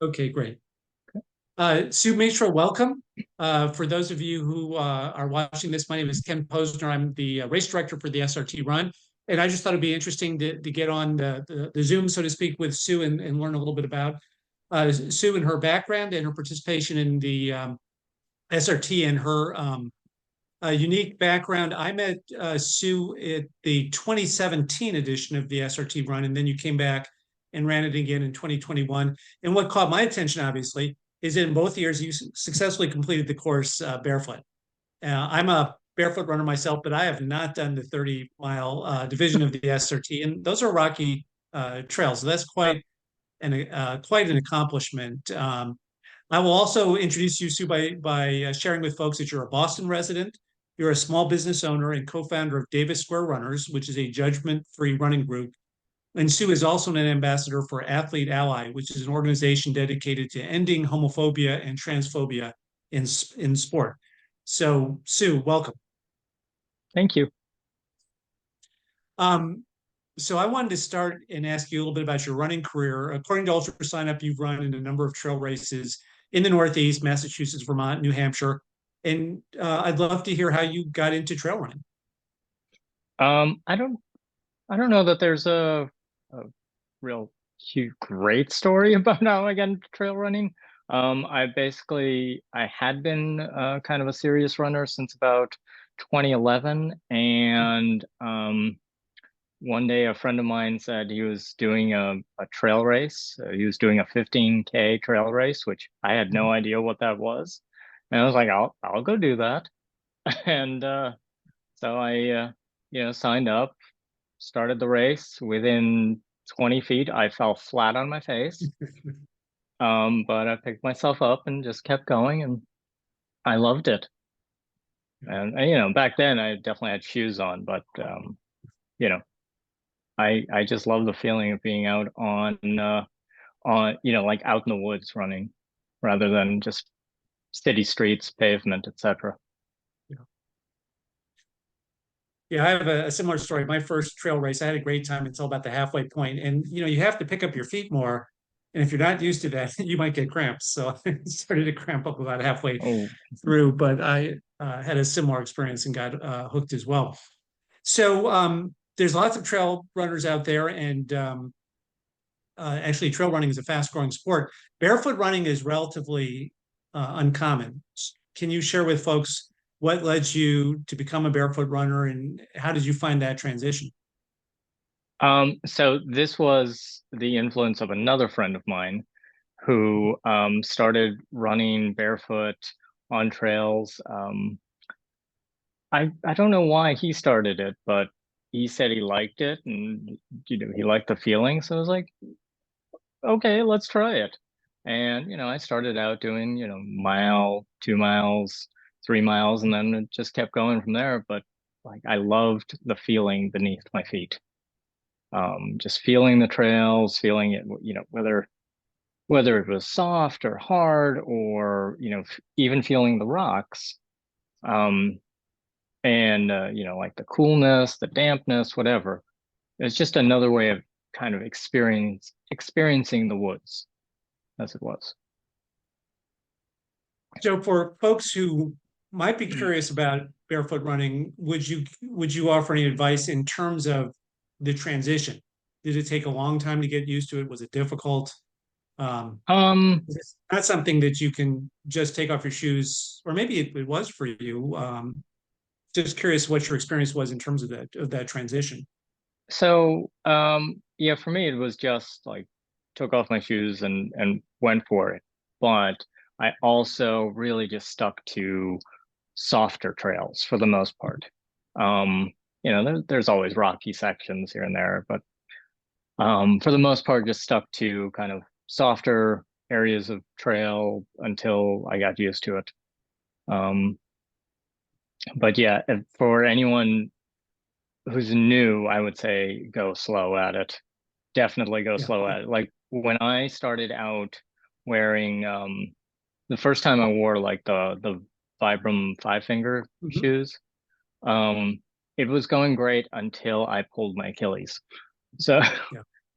Okay, great. Su Mittra, welcome. For those of you who are watching this, my name is Ken Posner. I'm the race director for the SRT Run. And I just thought it'd be interesting to get on the Zoom, so to speak, with Sue and learn a little bit about Sue and her background and her participation in the SRT and her unique background. I met Sue at the 2017 edition of the SRT Run, and then you came back and ran it again in 2021. And what caught my attention, obviously, is that in both years you successfully completed the course barefoot. I'm a barefoot runner myself, but I have not done the 30-mile division of the SRT, and those are rocky trails. So that's quite an accomplishment. I will also introduce you, Sue, by sharing with folks that you're a Boston resident. You're a small business owner and co-founder of Davis Square Runners, which is a judgment-free running group. And Sue is also an ambassador for Athlete Ally, which is an organization dedicated to ending homophobia and transphobia in sport. So, Sue, welcome. Thank you. So I wanted to start and ask you a little bit about your running career. According to Ultra Sign Up, you've run in a number of trail races in the Northeast, Massachusetts, Vermont, New Hampshire. And I'd love to hear how you got into trail running. I don't know that there's a real great story about how I got into trail running. I had been kind of a serious runner since about 2011, and one day a friend of mine said he was doing a trail race. He was doing a 15K trail race, which I had no idea what that was. And I was like, I'll go do that. And so I signed up, started the race. Within 20 feet, I fell flat on my face. But I picked myself up and just kept going, and I loved it. And back then I definitely had shoes on, but you know, I just love the feeling of being out like out in the woods running rather than just city streets, pavement, etc. Yeah, I have a similar story. My first trail race, I had a great time until about the halfway point. And you have to pick up your feet more. And if you're not used to that, you might get cramps. So I started to cramp up about halfway Oh, through, but I had a similar experience and got hooked as well. So there's lots of trail runners out there, and actually, trail running is a fast-growing sport. Barefoot running is relatively uncommon. Can you share with folks what led you to become a barefoot runner, and how did you find that transition? so this was the influence of another friend of mine who started running barefoot on trails. I don't know why he started it, but he said he liked it, and he liked the feeling. So I was like, okay, let's try it. And I started out doing mile, 2 miles, 3 miles, and then it just kept going from there. But like I loved the feeling beneath my feet. Just feeling the trails, feeling it, whether it was soft or hard, or even feeling the rocks. Um, and like the coolness, the dampness, whatever. It's just another way of kind of experiencing the woods as it was. So, for folks who might be curious about barefoot running, would you offer any advice in terms of the transition? Did it take a long time to get used to it? Was it difficult? Um, Um, it's not something that you can just take off your shoes, or maybe it was for you. Just curious what your experience was in terms of that transition. yeah, for me it was just like took off my shoes and went for it. But I also really just stuck to softer trails for the most part. There's always rocky sections here and there, but for the most part, just stuck to kind of softer areas of trail until I got used to it. Um, but yeah, for anyone who's new, I would say go slow at it. Definitely go Yeah. slow at it. Like when I started out wearing the first time I wore like the Vibram 5 finger Mhm. shoes, um, it was going great until I pulled my Achilles. So,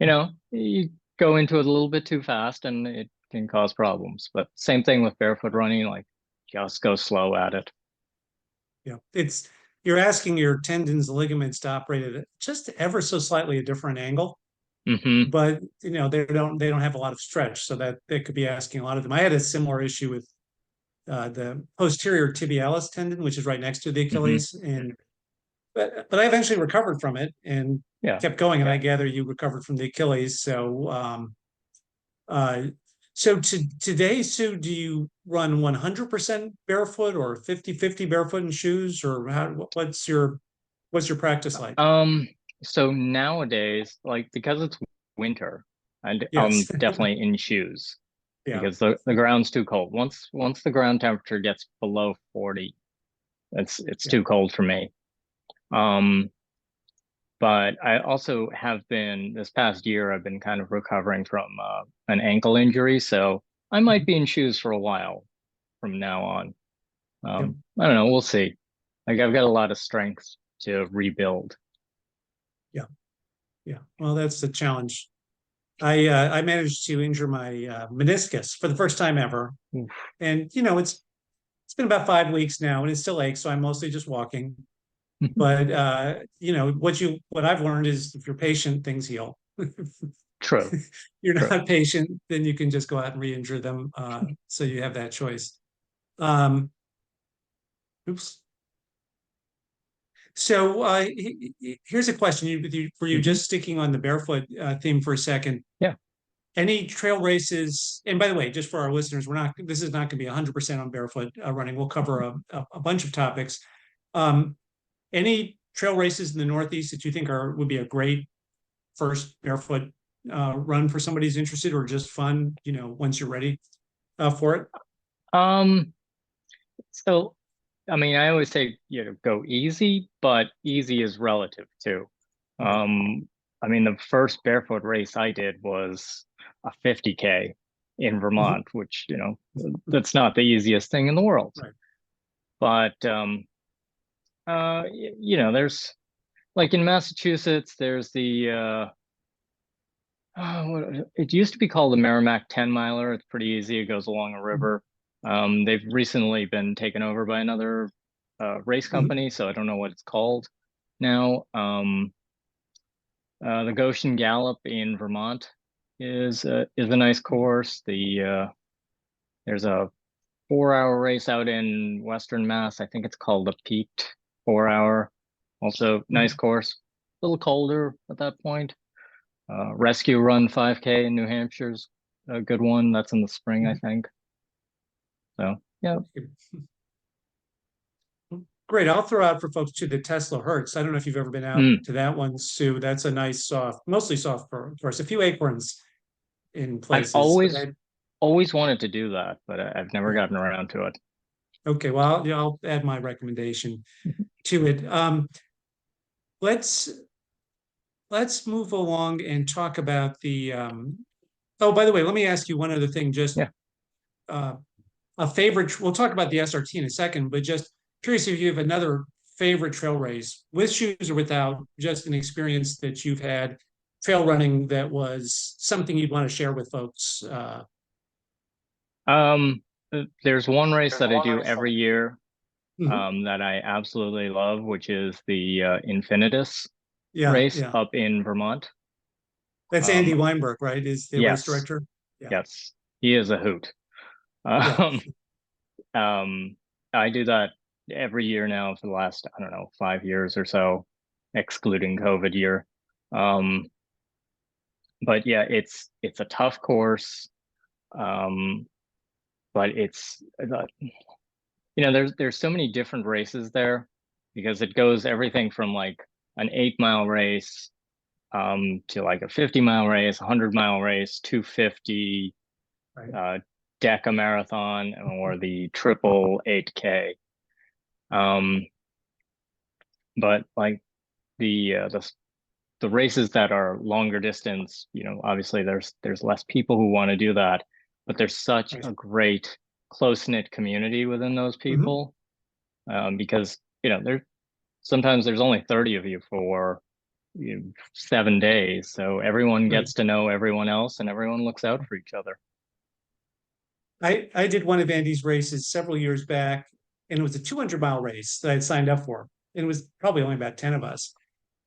Yeah. you go into it a little bit too fast and it can cause problems. But same thing with barefoot running, like just go slow at it. Yeah, you're asking your tendons, ligaments to operate at just ever so slightly a different angle, Hmm. but they don't have a lot of stretch, so that they could be asking a lot of them. I had a similar issue with the posterior tibialis tendon, which is right next to the Hmm. Achilles, and but I eventually recovered from it and Yeah. kept going. And I gather you recovered from the Achilles, uh, today, Sue, do you run 100% barefoot or 50-50 barefoot in shoes, or what's your practice like? So nowadays, like because it's winter, and I'm Yes. definitely in shoes Yeah. because the ground's too cold. Once the ground temperature gets below 40, it's Yeah. too cold for me. Um, but I also have been this past year, I've been kind of recovering from an ankle injury, so I might Mhm. be in shoes for a while from now on. Yep. I don't know, we'll see. Like I've got a lot of strength to rebuild. Yeah. Yeah. Well, that's the challenge. I managed to injure my meniscus for the first time ever, Oof. and it's been about 5 weeks now, and it still aches, so I'm mostly just walking. But what I've learned is if you're patient, things heal. True, You're true. not patient, then you can just go out and re-injure them. So you have that choice. Um, oops. So here's a question: were you Hmm. just sticking on the barefoot theme for a second? Yeah. Any trail races? And by the way, just for our listeners, we're not. This is not going to be 100% on barefoot running. We'll cover a bunch of topics. Um, any trail races in the Northeast that you think would be a great first barefoot run for somebody who's interested, or just fun? Once you're ready for it. Um, so I mean, I always say, go easy, but easy is relative too. Right. Um, I mean, the first barefoot race I did was a 50K in Mhm. Vermont, which, that's not the easiest thing in the world. Right. But there's like in Massachusetts, there's the it used to be called the Merrimack 10 miler. It's pretty easy. It goes along a river. They've recently been taken over by another race Mhm. company, so I don't know what it's called now. The Goshen Gallop in Vermont is a nice course. There's a 4 hour race out in Western Mass. I think it's called the Peaked 4 hour. Also nice Mhm. course. A little colder at that point. Rescue Run 5K in New Hampshire's a good one. That's in the spring, I Mhm. think. So yeah. Great. I'll throw out for folks too the Tesla Hertz. I don't know if you've ever been out Mm. to that one, Sue. That's a nice soft, mostly soft course. A few acorns in I've places, but always wanted to do that, but I've never yeah. gotten around to it. Okay. Well, I'll add my recommendation to it. Let's let's move along and talk about the. Oh, by the way, let me ask you one other thing. Just Yeah. uh, a favorite. We'll talk about the SRT in a second, but just curious if you have another favorite trail race with shoes or without, just an experience that you've had trail running that was something you'd want to share with folks. Um, there's one race There's that I one do race that every year Mhm. that I absolutely love, which is the Infinitus Yeah, race yeah. up in Vermont. That's Um, Andy Weinberg, right? Is the race yes, director? Yeah, yes, he is a hoot. yeah. Um, um, I do that every year now for the last, I don't know, 5 years or so, excluding COVID year. Um, but yeah, it's a tough course. Um, but there's so many different races there because it goes everything from like an 8 mile race to like a 50 mile race, 100 mile race, 250 Right. uh, deca marathon, or the triple 8K. Um, but like the races that are longer distance, obviously there's less people who want to do that, but there's such Right. a great close-knit community within those Mhm. people, because there sometimes there's only 30 of you for 7 days, so everyone Right. gets to know everyone else and everyone looks out for each other. I did one of Andy's races several years back, and it was a 200-mile race that I'd signed up for. And it was probably only about 10 of us.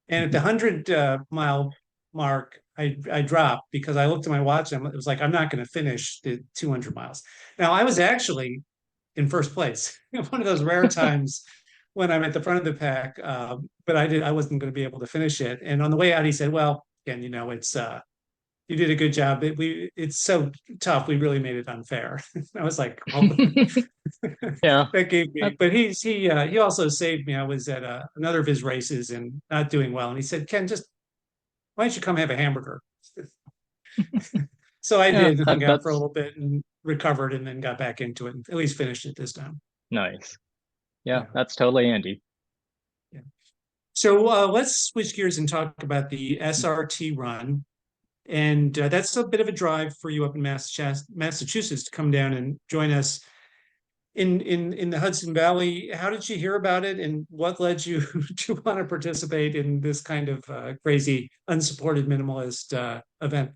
And at the 100 mile mark, I dropped because I looked at my watch and it was like, I'm not going to finish the 200 miles. Now, I was actually in first place. One of those rare times when I'm at the front of the pack, but I wasn't going to be able to finish it. And on the way out, he said, "Well, again, it's you did a good job. It's so tough. We really made it unfair." I was like, "Oh." Yeah, That gave me, that, but he also saved me. I was at another of his races and not doing well, and he said, "Ken, just why don't you come have a hamburger?" So I yeah, did, hung that out for a that's little bit and recovered, and then got back into it, and at least finished it this time. nice. Yeah, Yeah, that's totally Andy. yeah. So let's switch gears and talk about the SRT run. And that's a bit of a drive for you up in Massachusetts to come down and join us in the Hudson Valley. How did you hear about it, and what led you to want to participate in this kind of crazy, unsupported minimalist event?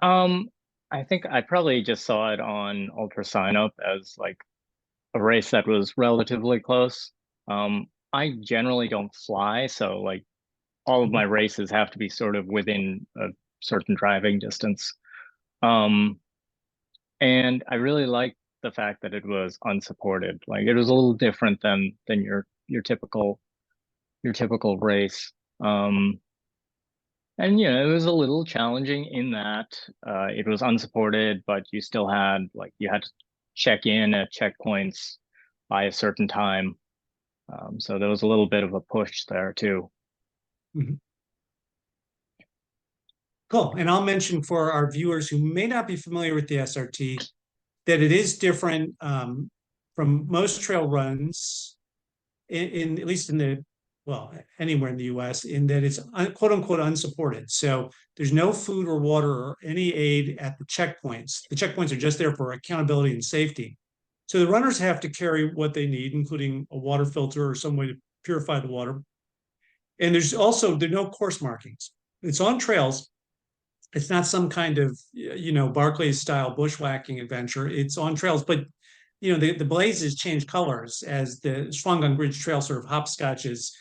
Um, I think I probably just saw it on Ultra Sign Up as like a race that was relatively close. I generally don't fly, so like all of my races have to be sort of within a certain driving distance. Um, and I really liked the fact that it was unsupported. Like it was a little different than your typical race. And it was a little challenging in that it was unsupported, but you still had like you had to check in at checkpoints by a certain time. So there was a little bit of a push there too. Mhm. Cool. And I'll mention for our viewers who may not be familiar with the SRT that it is different from most trail runs in at least in the well anywhere in the U.S. in that it's quote unquote unsupported. So there's no food or water or any aid at the checkpoints. The checkpoints are just there for accountability and safety. So the runners have to carry what they need, including a water filter or some way to purify the water. And there are no course markings. It's on trails. It's not some kind of Barclays style bushwhacking adventure. It's on trails, but the blazes change colors as the Shawangunk Bridge Trail sort of hopscotches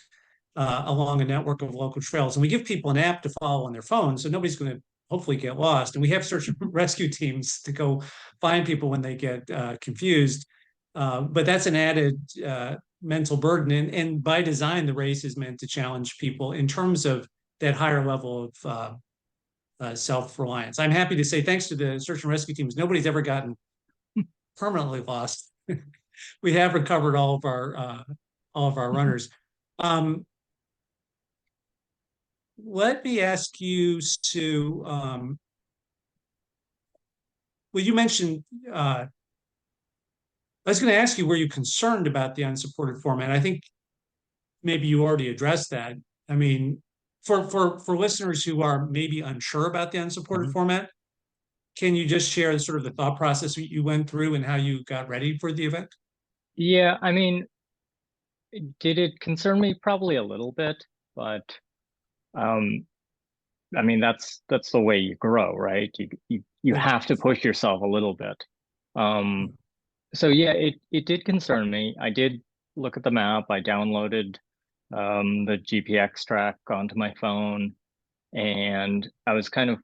along a network of local trails. And we give people an app to follow on their phone, so nobody's going to hopefully get lost. And we have search and rescue teams to go find people when they get confused. But that's an added mental burden. And by design, the race is meant to challenge people in terms of that higher level of self-reliance. I'm happy to say, thanks to the search and rescue teams, nobody's ever gotten permanently lost. We have recovered all of our runners. Um, Let me ask you to, well, you mentioned, I was going to ask you, were you concerned about the unsupported format? I think maybe you already addressed that. I mean, for listeners who are maybe unsure about the unsupported Mhm. format, can you just share sort of the thought process you went through and how you got ready for the event? Yeah, I mean, did it concern me? Probably a little bit, but um, I mean that's the way you grow, right? You Yeah. have to push yourself a little bit. Um, so yeah, it did concern me. I did look at the map. I downloaded the GPX track onto my phone, and I was kind of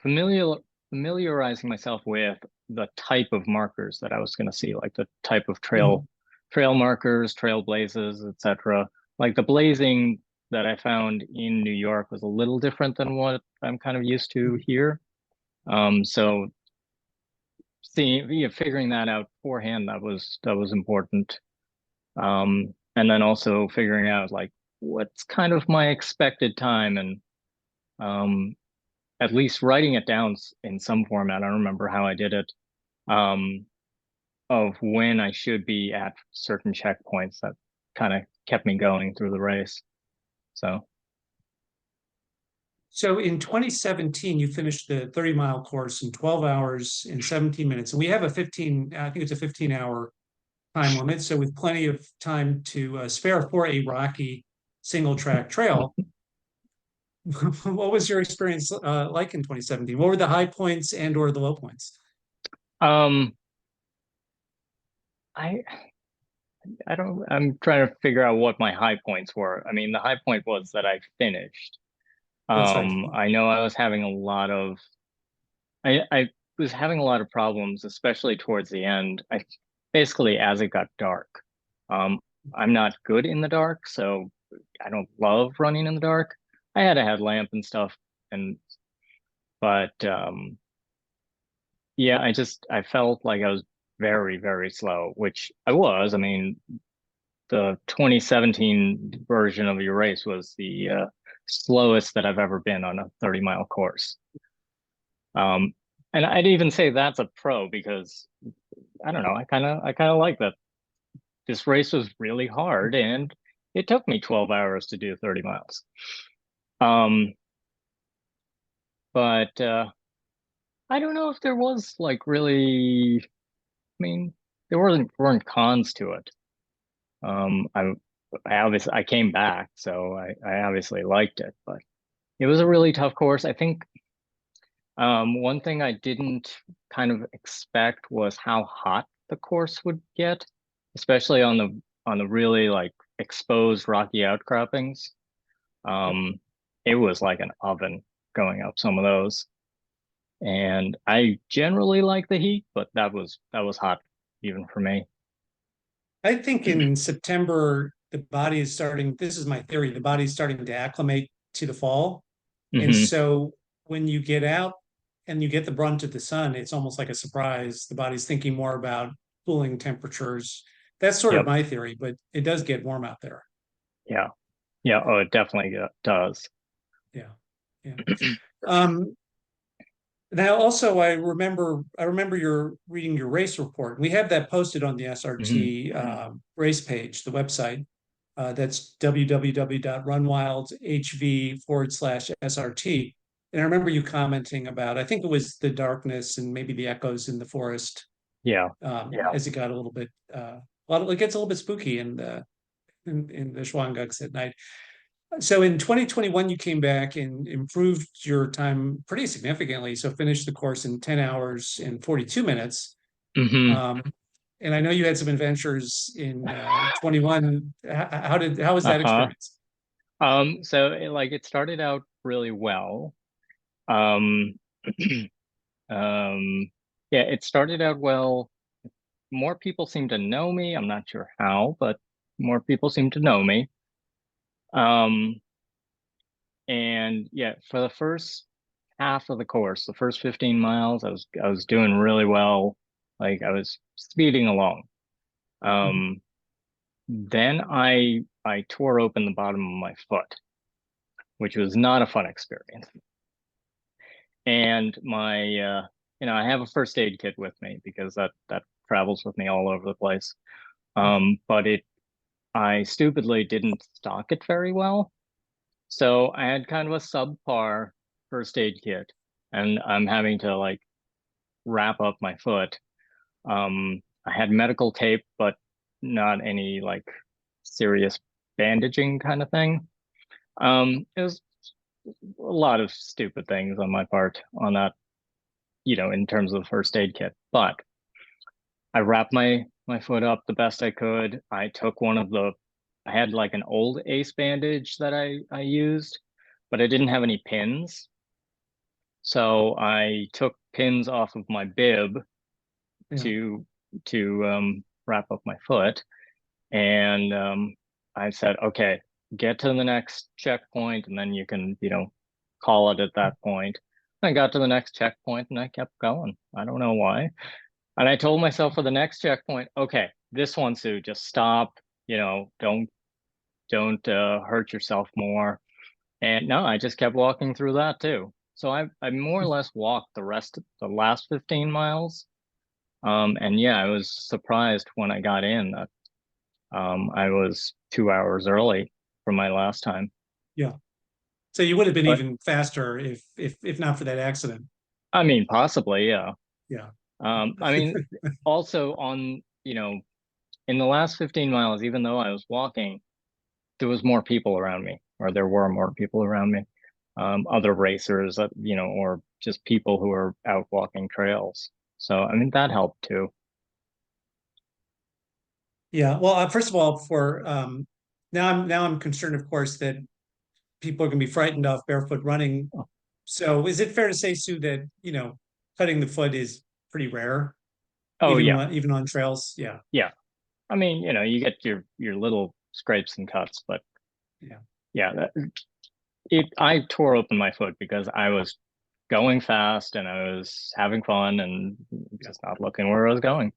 familiar familiarizing myself with the type of markers that I was going to see, like the type of Mhm. trail markers, trail blazes, etc. Like the blazing that I found in New York was a little different than what I'm kind of used to here. So seeing, figuring that out beforehand, that was important. And then also figuring out like what's kind of my expected time and um, at least writing it down in some format. I don't remember how I did it. Um, of when I should be at certain checkpoints that kind of kept me going through the race. So, So in 2017, you finished the 30-mile course in 12 hours and 17 minutes. And we have I think it's a 15-hour time limit. So with plenty of time to spare for a rocky single track trail. What was your experience like in 2017? What were the high points and or the low points? um, I I'm trying to figure out what my high points were. I mean, the high point was that I finished. That's right. I know I was having a lot of I was having a lot of problems, especially towards the end. I basically as it got dark. Um, I'm not good in the dark, so I don't love running in the dark. I had a headlamp and stuff, and but yeah, I felt like I was very, very slow, which I was. I mean, the 2017 version of your race was the slowest that I've ever been on a 30-mile course. Um, and I'd even say that's a pro because I don't know, I kind of like that this race was really hard and it took me 12 hours to do 30 miles. Um, but I don't know if there was like really, I mean, there weren't cons to it. Um, I I came back, so I obviously liked it, but it was a really tough course. I think one thing I didn't kind of expect was how hot the course would get, especially on the really like exposed rocky outcroppings. Yep. Um, it was like an oven going up some of those. And I generally like the heat, but that was hot even for me. I think in September, the body is starting, this is my theory, the body's starting to acclimate to the fall. And Hmm. so when you get out and you get the brunt of the sun, it's almost like a surprise. The body's thinking more about cooling temperatures. That's sort of Yep. my theory, but it does get warm out there. Yeah. Yeah. Oh, it definitely does. Yeah. Yeah. Um, Now, also, I remember your reading your race report. We have that posted on the Hmm. SRT race page, the website. That's www.runwildhv/SRT. And I remember you commenting about, I think it was the darkness and maybe the echoes in the forest Yeah. as it got a little bit, it gets a little bit spooky in the Shawangunk at night. So in 2021, you came back and improved your time pretty significantly. So finished the course in 10 hours and 42 minutes. Hmm. Um, and I know you had some adventures in 21. How was that Uh-huh. experience? So it started out really well. Um, um, yeah, it started out well. More people seem to know me. I'm not sure how, but more people seem to know me. Um, and yeah, for the first half of the course, the first 15 miles, I was doing really well. Like I was speeding along. Mhm. Um, then I tore open the bottom of my foot, which was not a fun experience. And I have a first aid kit with me because that travels with me all over the place. But I stupidly didn't stock it very well. So I had kind of a subpar first aid kit, and I'm having to like wrap up my foot. I had medical tape, but not any like serious bandaging kind of thing. It was a lot of stupid things on my part on that, in terms of the first aid kit. But I wrapped my foot up the best I could. I had like an old ace bandage that I used, but I didn't have any pins. So I took pins off of my bib Yeah. to wrap up my foot, and I said, okay, get to the next checkpoint, and then you can, call it at that point. I got to the next checkpoint, and I kept going. I don't know why. And I told myself for the next checkpoint, okay, this one, Sue, just stop. Don't hurt yourself more. And no, I just kept walking through that too. So I more or less walked the last 15 miles. And yeah, I was surprised when I got in that I was 2 hours early from my last time. Yeah. So you would have been But even faster if not for that accident. I mean, possibly, yeah. Yeah. I mean, also in the last 15 miles, even though I was walking, there was more people around me, or there were more people around me, other racers, or just people who are out walking trails. So, I mean, that helped too. Yeah. Well, first of all, for now I'm concerned, of course, that people are going to be frightened off barefoot running. Oh, So, is it fair to say, Sue, that cutting the foot is pretty rare, oh yeah, even on trails? Yeah. yeah. I mean, you get your little scrapes and cuts, but Yeah. yeah, I tore open my foot because I was going fast and I was having fun and Yeah. just not looking where I was going.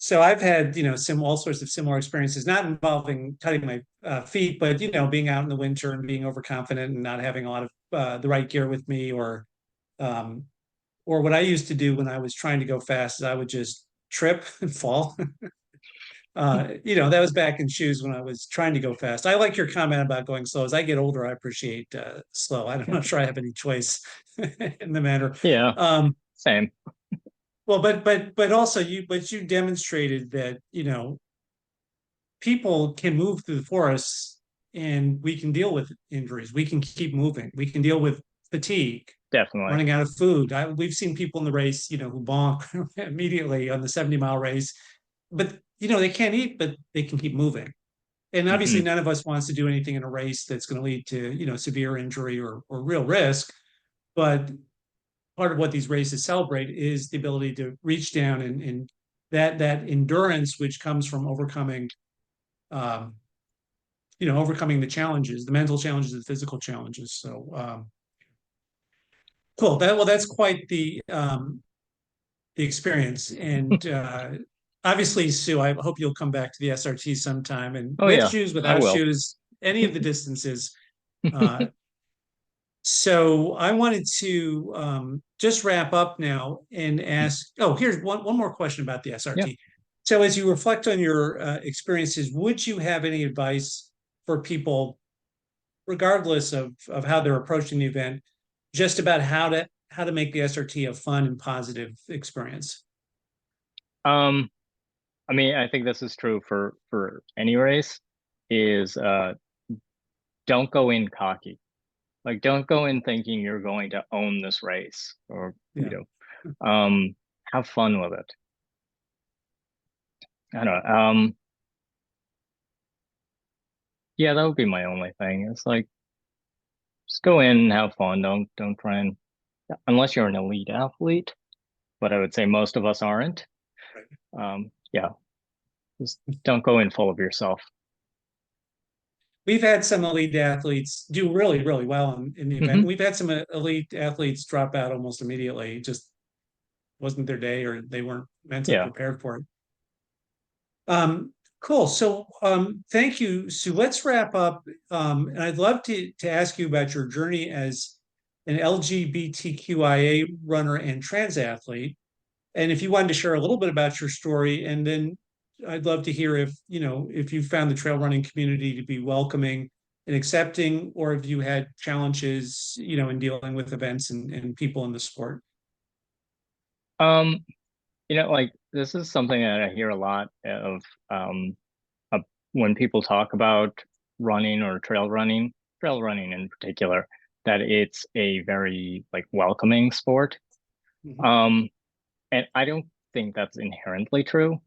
So I've had, all sorts of similar experiences, not involving cutting my feet, but being out in the winter and being overconfident and not having a lot of the right gear with me, um, or what I used to do when I was trying to go fast is I would just trip and fall. That was back in shoes when I was trying to go fast. I like your comment about going slow. As I get older, I appreciate slow. I'm not sure I have any choice in the matter. Yeah, Um, same. well, but also you demonstrated that people can move through the forests and we can deal with injuries. We can keep moving. We can deal with fatigue, Definitely. running out of food. We've seen people in the race, who bonk immediately on the 70-mile race, but they can't eat, but they can keep moving. And obviously, Hmm. none of us wants to do anything in a race that's going to lead to severe injury or real risk. But part of what these races celebrate is the ability to reach down and that endurance, which comes from um, overcoming the challenges, the mental challenges, the physical challenges. So cool. That's quite the experience. And obviously, Sue, I hope you'll come back to the SRT sometime, and Oh with yeah, shoes, I without will. shoes, any of the distances. Uh, so I wanted to just wrap up now and ask. Oh, here's one more question about the Yeah. SRT. So as you reflect on your experiences, would you have any advice for people, regardless of how they're approaching the event, just about how to make the SRT a fun and positive experience? Um, I mean, I think this is true for any race, is don't go in cocky. Like don't go in thinking you're going to own this race or, Yeah. have fun with it. I don't know. Yeah, that would be my only thing. It's like just go in and have fun. Don't try and unless you're an elite athlete, but I would say most of us aren't. Right. Yeah, just don't go in full of yourself. We've had some elite athletes do really, really well in the event. Hmm. We've had some elite athletes drop out almost immediately. It just wasn't their day or they weren't mentally Yeah. prepared for it. Cool. So thank you, Sue. Let's wrap up. And I'd love to ask you about your journey as an LGBTQIA runner and trans athlete. And if you wanted to share a little bit about your story, and then I'd love to hear if you found the trail running community to be welcoming and accepting, or if you had challenges, in dealing with events and people in the sport. Um, like this is something that I hear a lot of when people talk about running or trail running in particular, that it's a very like welcoming sport. Mhm. Um, and I don't think that's inherently true.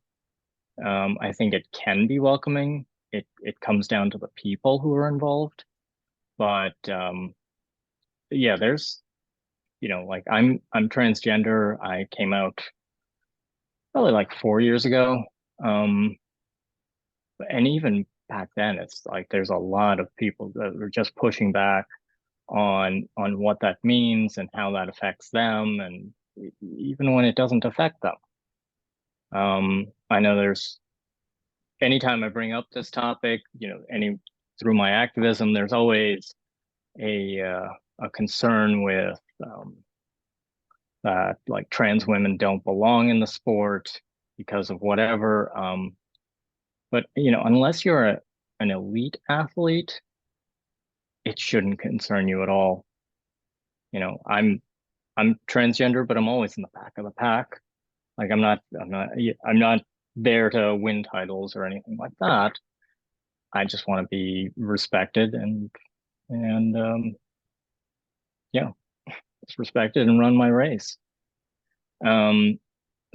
I think it can be welcoming. It comes down to the people who are involved. But yeah, there's like I'm transgender. I came out probably like 4 years ago. Um, and even back then, it's like there's a lot of people that are just pushing back on what that means and how that affects them, and even when it doesn't affect them. I know there's anytime I bring up this topic, any through my activism, there's always a uh, a concern with that like trans women don't belong in the sport because of whatever. But unless you're an elite athlete, it shouldn't concern you at all. I'm transgender, but I'm always in the back of the pack. Like I'm not there to win titles or anything like that. I just want to be respected and yeah, just respected and run my race. Um,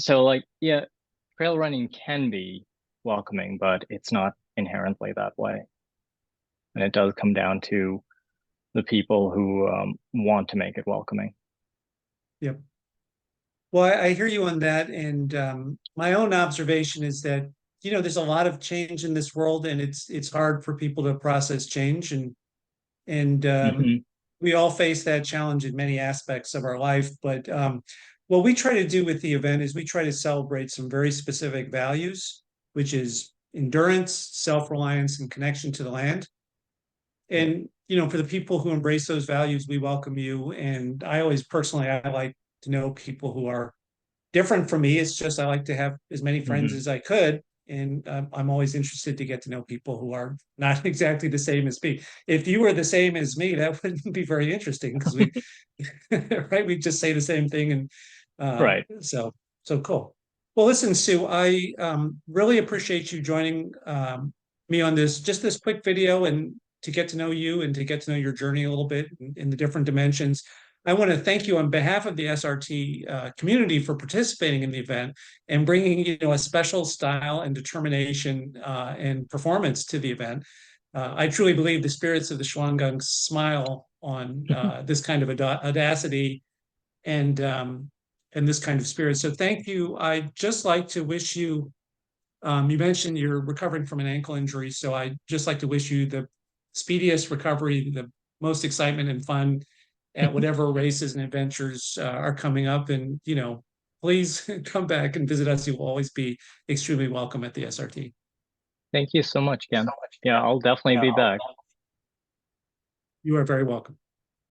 so like yeah, trail running can be welcoming, but it's not inherently that way. And it does come down to the people who want to make it welcoming. Yep. Well, I hear you on that. And my own observation is that, there's a lot of change in this world, and it's hard for people to process change. And Mhm. we all face that challenge in many aspects of our life. But what we try to do with the event is we try to celebrate some very specific values, which is endurance, self-reliance, and connection to the land. And for the people who embrace those values, we welcome you. And I always personally, I like to know people who are different from me. It's just I like to have as many friends Mhm. as I could. And I'm always interested to get to know people who are not exactly the same as me. If you were the same as me, that wouldn't be very interesting because we, right, we just say the same thing. And Right. so cool. Well, listen, Sue, I really appreciate you joining me on this quick video, and to get to know you and to get to know your journey a little bit in the different dimensions. I want to thank you on behalf of the SRT community for participating in the event and bringing a special style and determination and performance to the event. I truly believe the spirits of the Shawangunk smile on this kind of audacity and this kind of spirit. So thank you. I'd just like to wish you. You mentioned you're recovering from an ankle injury, so I'd just like to wish you the speediest recovery, the most excitement and fun at whatever races and adventures are coming up. And please come back and visit us. You will always be extremely welcome at the SRT. Thank you so much, Ken. Yeah, I'll definitely be back. You are very welcome.